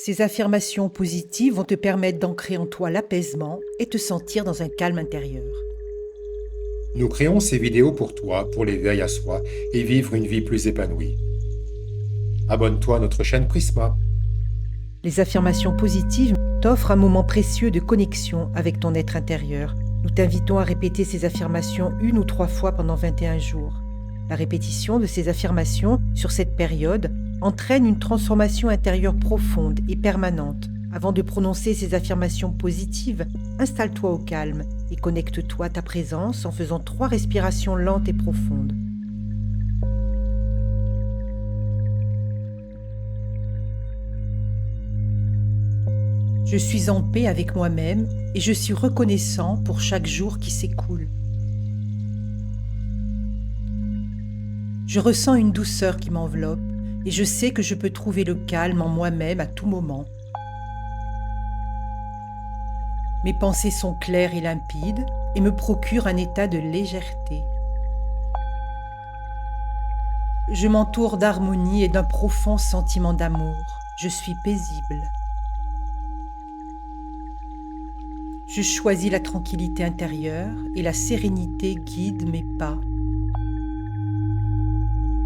Ces affirmations positives vont te permettre d'ancrer en toi l'apaisement et te sentir dans un calme intérieur. Nous créons ces vidéos pour toi, pour l'éveil à soi et vivre une vie plus épanouie. Abonne-toi à notre chaîne Prisma. Les affirmations positives t'offrent un moment précieux de connexion avec ton être intérieur. Nous t'invitons à répéter ces affirmations 1 ou 3 fois pendant 21 jours. La répétition de ces affirmations sur cette période entraîne une transformation intérieure profonde et permanente. Avant de prononcer ces affirmations positives, installe-toi au calme et connecte-toi à ta présence en faisant 3 respirations lentes et profondes. Je suis en paix avec moi-même et je suis reconnaissant pour chaque jour qui s'écoule. Je ressens une douceur qui m'enveloppe et je sais que je peux trouver le calme en moi-même à tout moment. Mes pensées sont claires et limpides et me procurent un état de légèreté. Je m'entoure d'harmonie et d'un profond sentiment d'amour. Je suis paisible. Je choisis la tranquillité intérieure et la sérénité guide mes pas.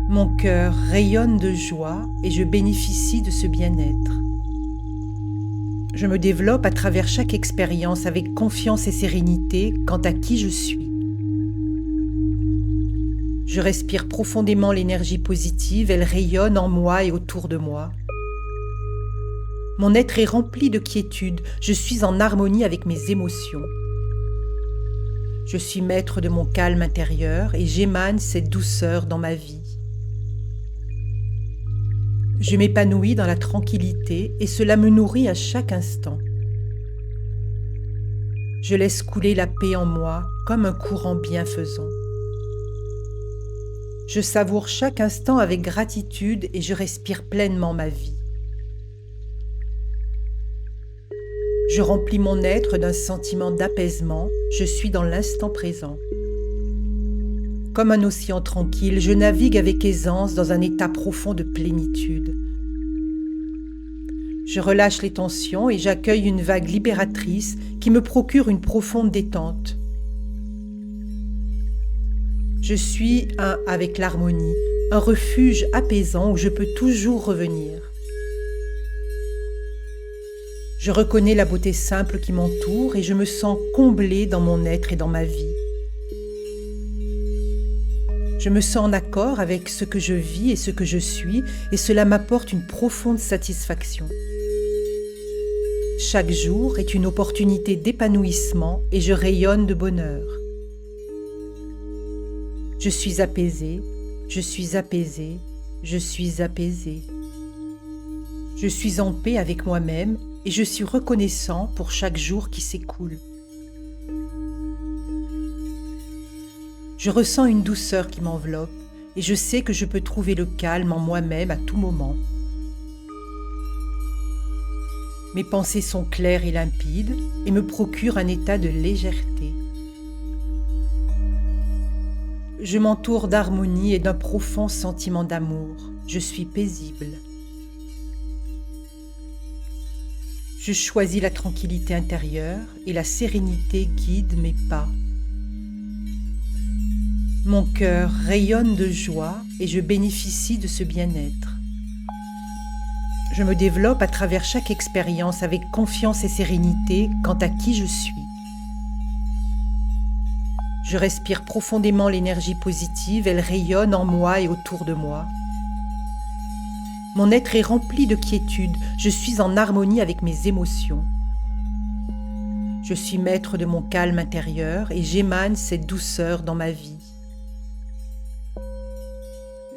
Mon cœur rayonne de joie et je bénéficie de ce bien-être. Je me développe à travers chaque expérience avec confiance et sérénité quant à qui je suis. Je respire profondément l'énergie positive, elle rayonne en moi et autour de moi. Mon être est rempli de quiétude, je suis en harmonie avec mes émotions. Je suis maître de mon calme intérieur et j'émane cette douceur dans ma vie. Je m'épanouis dans la tranquillité et cela me nourrit à chaque instant. Je laisse couler la paix en moi comme un courant bienfaisant. Je savoure chaque instant avec gratitude et je respire pleinement ma vie. Je remplis mon être d'un sentiment d'apaisement, je suis dans l'instant présent. Comme un océan tranquille, je navigue avec aisance dans un état profond de plénitude. Je relâche les tensions et j'accueille une vague libératrice qui me procure une profonde détente. Je suis un avec l'harmonie, un refuge apaisant où je peux toujours revenir. Je reconnais la beauté simple qui m'entoure et je me sens comblé dans mon être et dans ma vie. Je me sens en accord avec ce que je vis et ce que je suis et cela m'apporte une profonde satisfaction. Chaque jour est une opportunité d'épanouissement et je rayonne de bonheur. Je suis apaisé, je suis apaisé, je suis apaisé. Je suis en paix avec moi-même et je suis reconnaissant pour chaque jour qui s'écoule. Je ressens une douceur qui m'enveloppe et je sais que je peux trouver le calme en moi-même à tout moment. Mes pensées sont claires et limpides et me procurent un état de légèreté. Je m'entoure d'harmonie et d'un profond sentiment d'amour. Je suis paisible. Je choisis la tranquillité intérieure et la sérénité guide mes pas. Mon cœur rayonne de joie et je bénéficie de ce bien-être. Je me développe à travers chaque expérience avec confiance et sérénité quant à qui je suis. Je respire profondément l'énergie positive, elle rayonne en moi et autour de moi. Mon être est rempli de quiétude, je suis en harmonie avec mes émotions. Je suis maître de mon calme intérieur et j'émane cette douceur dans ma vie.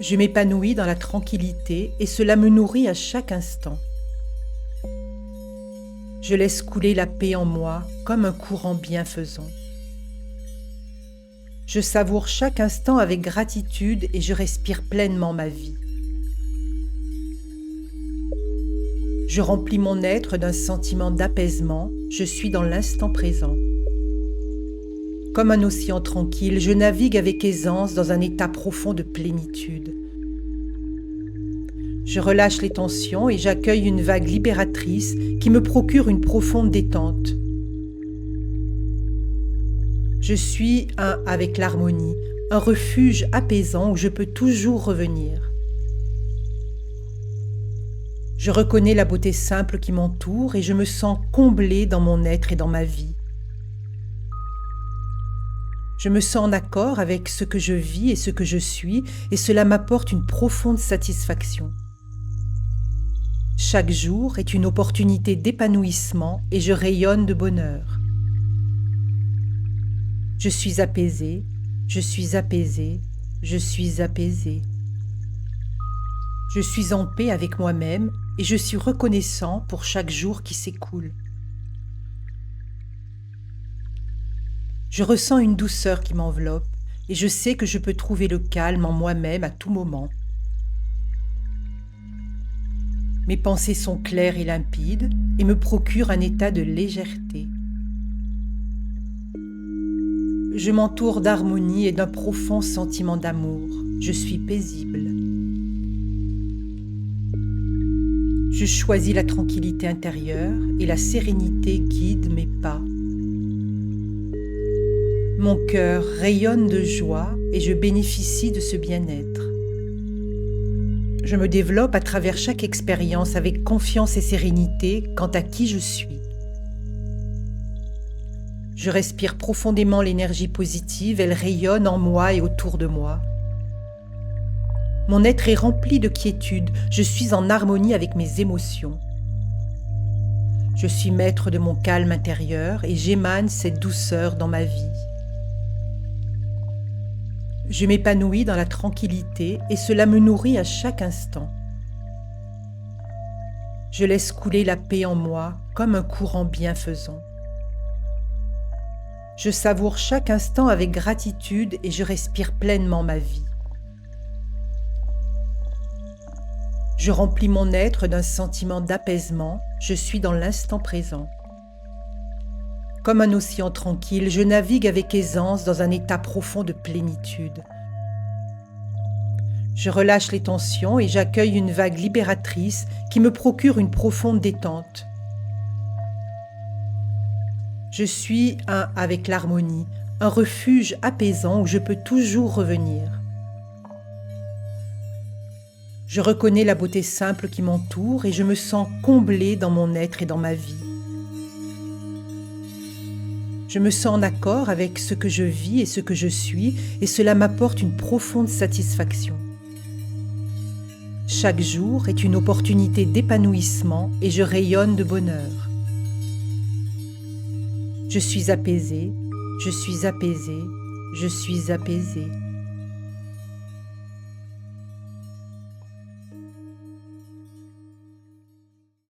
Je m'épanouis dans la tranquillité et cela me nourrit à chaque instant. Je laisse couler la paix en moi comme un courant bienfaisant. Je savoure chaque instant avec gratitude et je respire pleinement ma vie. Je remplis mon être d'un sentiment d'apaisement, je suis dans l'instant présent. Comme un océan tranquille, je navigue avec aisance dans un état profond de plénitude. Je relâche les tensions et j'accueille une vague libératrice qui me procure une profonde détente. Je suis un avec l'harmonie, un refuge apaisant où je peux toujours revenir. Je reconnais la beauté simple qui m'entoure et je me sens comblée dans mon être et dans ma vie. Je me sens en accord avec ce que je vis et ce que je suis, et cela m'apporte une profonde satisfaction. Chaque jour est une opportunité d'épanouissement et je rayonne de bonheur. Je suis apaisée, je suis apaisée, je suis apaisée. Je suis en paix avec moi-même et je suis reconnaissant pour chaque jour qui s'écoule. Je ressens une douceur qui m'enveloppe et je sais que je peux trouver le calme en moi-même à tout moment. Mes pensées sont claires et limpides et me procurent un état de légèreté. Je m'entoure d'harmonie et d'un profond sentiment d'amour. Je suis paisible. Je choisis la tranquillité intérieure et la sérénité guide mes pas. Mon cœur rayonne de joie et je bénéficie de ce bien-être. Je me développe à travers chaque expérience avec confiance et sérénité quant à qui je suis. Je respire profondément l'énergie positive, elle rayonne en moi et autour de moi. Mon être est rempli de quiétude, je suis en harmonie avec mes émotions. Je suis maître de mon calme intérieur et j'émane cette douceur dans ma vie. Je m'épanouis dans la tranquillité et cela me nourrit à chaque instant. Je laisse couler la paix en moi comme un courant bienfaisant. Je savoure chaque instant avec gratitude et je respire pleinement ma vie. Je remplis mon être d'un sentiment d'apaisement, je suis dans l'instant présent. Comme un océan tranquille, je navigue avec aisance dans un état profond de plénitude. Je relâche les tensions et j'accueille une vague libératrice qui me procure une profonde détente. Je suis un avec l'harmonie, un refuge apaisant où je peux toujours revenir. Je reconnais la beauté simple qui m'entoure et je me sens comblée dans mon être et dans ma vie. Je me sens en accord avec ce que je vis et ce que je suis, et cela m'apporte une profonde satisfaction. Chaque jour est une opportunité d'épanouissement et je rayonne de bonheur. Je suis apaisée, je suis apaisée, je suis apaisée.